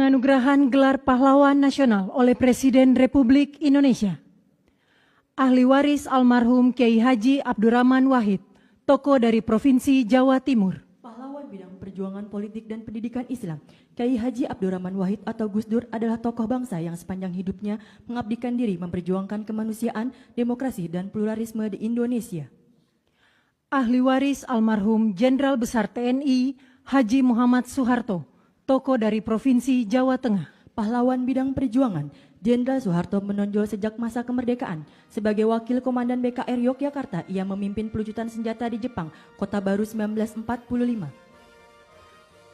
Penganugerahan Gelar Pahlawan Nasional oleh Presiden Republik Indonesia. Ahli waris almarhum Kiai Haji Abdurrahman Wahid, tokoh dari Provinsi Jawa Timur. Pahlawan bidang perjuangan politik dan pendidikan Islam, Kiai Haji Abdurrahman Wahid atau Gus Dur adalah tokoh bangsa yang sepanjang hidupnya mengabdikan diri memperjuangkan kemanusiaan, demokrasi, dan pluralisme di Indonesia. Ahli waris almarhum Jenderal Besar TNI Haji Muhammad Soeharto, tokoh dari Provinsi Jawa Tengah. Pahlawan bidang perjuangan, Jenderal Soeharto menonjol sejak masa kemerdekaan. Sebagai wakil komandan BKR Yogyakarta, ia memimpin pelucutan senjata di Jepang, Kota Baru 1945.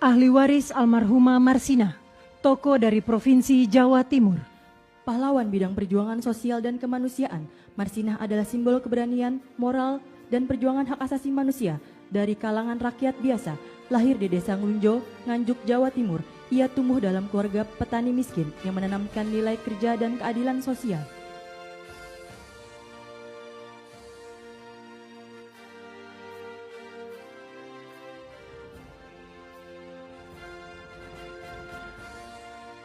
Ahli waris almarhumah Marsina, tokoh dari Provinsi Jawa Timur. Pahlawan bidang perjuangan sosial dan kemanusiaan, Marsinah adalah simbol keberanian, moral, dan perjuangan hak asasi manusia dari kalangan rakyat biasa. Lahir di Desa Nglunjo, Nganjuk, Jawa Timur, ia tumbuh dalam keluarga petani miskin yang menanamkan nilai kerja dan keadilan sosial.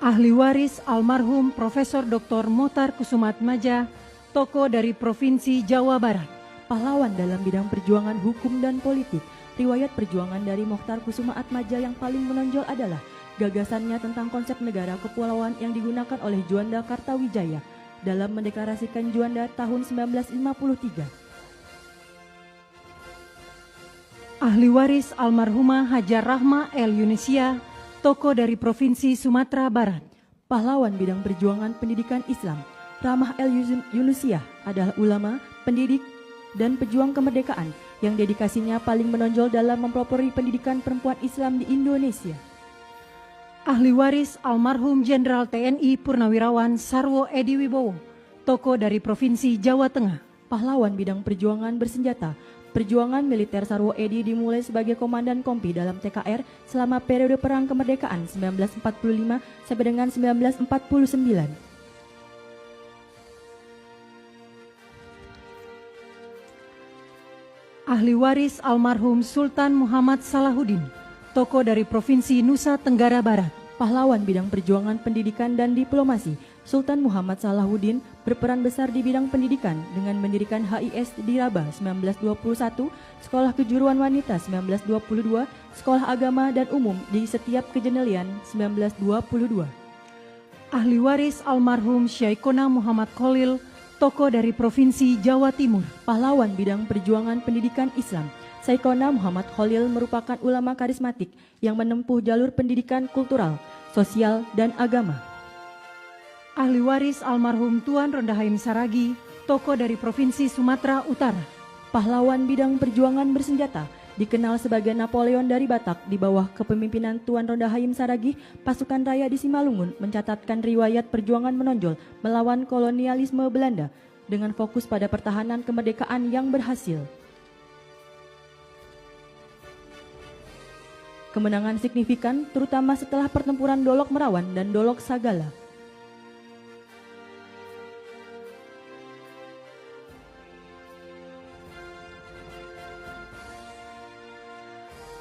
Ahli waris almarhum Profesor Dr. Motar Kusumatmaja, tokoh dari Provinsi Jawa Barat. Pahlawan dalam bidang perjuangan hukum dan politik. Riwayat perjuangan dari Mokhtar Kusumaatmadja yang paling menonjol adalah gagasannya tentang konsep negara kepulauan yang digunakan oleh Juanda Kartawijaya dalam mendeklarasikan Juanda tahun 1953. Ahli waris almarhumah Hajar Rahma El Yunusia, tokoh dari Provinsi Sumatera Barat. Pahlawan bidang perjuangan pendidikan Islam, Rahmah El Yunusia adalah ulama, pendidik, dan pejuang kemerdekaan yang dedikasinya paling menonjol dalam mempelopori pendidikan perempuan Islam di Indonesia. Ahli waris almarhum Jenderal TNI Purnawirawan Sarwo Edi Wibowo, tokoh dari Provinsi Jawa Tengah. Pahlawan bidang perjuangan bersenjata, perjuangan militer Sarwo Edi dimulai sebagai komandan kompi dalam TKR selama periode Perang Kemerdekaan 1945 sampai dengan 1949. Ahli waris almarhum Sultan Muhammad Salahuddin, tokoh dari Provinsi Nusa Tenggara Barat. Pahlawan bidang perjuangan pendidikan dan diplomasi, Sultan Muhammad Salahuddin berperan besar di bidang pendidikan dengan mendirikan HIS di Rabah 1921, Sekolah Kejuruan Wanita 1922, Sekolah Agama dan Umum di setiap Kejenelian 1922. Ahli waris almarhum Syaikona Muhammad Khalil, tokoh dari Provinsi Jawa Timur. Pahlawan bidang perjuangan pendidikan Islam, Syaikona Muhammad Khalil merupakan ulama karismatik yang menempuh jalur pendidikan kultural, sosial, dan agama. Ahli waris almarhum Tuan Rondahaim Saragi, tokoh dari Provinsi Sumatera Utara. Pahlawan bidang perjuangan bersenjata, dikenal sebagai Napoleon dari Batak di bawah kepemimpinan Tuan Rondahaim Saragi, pasukan raya di Simalungun mencatatkan riwayat perjuangan menonjol melawan kolonialisme Belanda dengan fokus pada pertahanan kemerdekaan yang berhasil. Kemenangan signifikan terutama setelah pertempuran Dolok Merawan dan Dolok Sagala.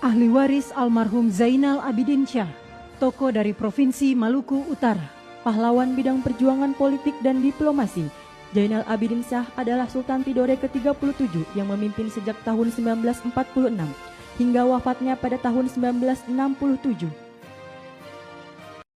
Ahli waris almarhum Zainal Abidin Syah, tokoh dari Provinsi Maluku Utara. Pahlawan bidang perjuangan politik dan diplomasi, Zainal Abidin Syah adalah Sultan Tidore ke-37 yang memimpin sejak tahun 1946 hingga wafatnya pada tahun 1967.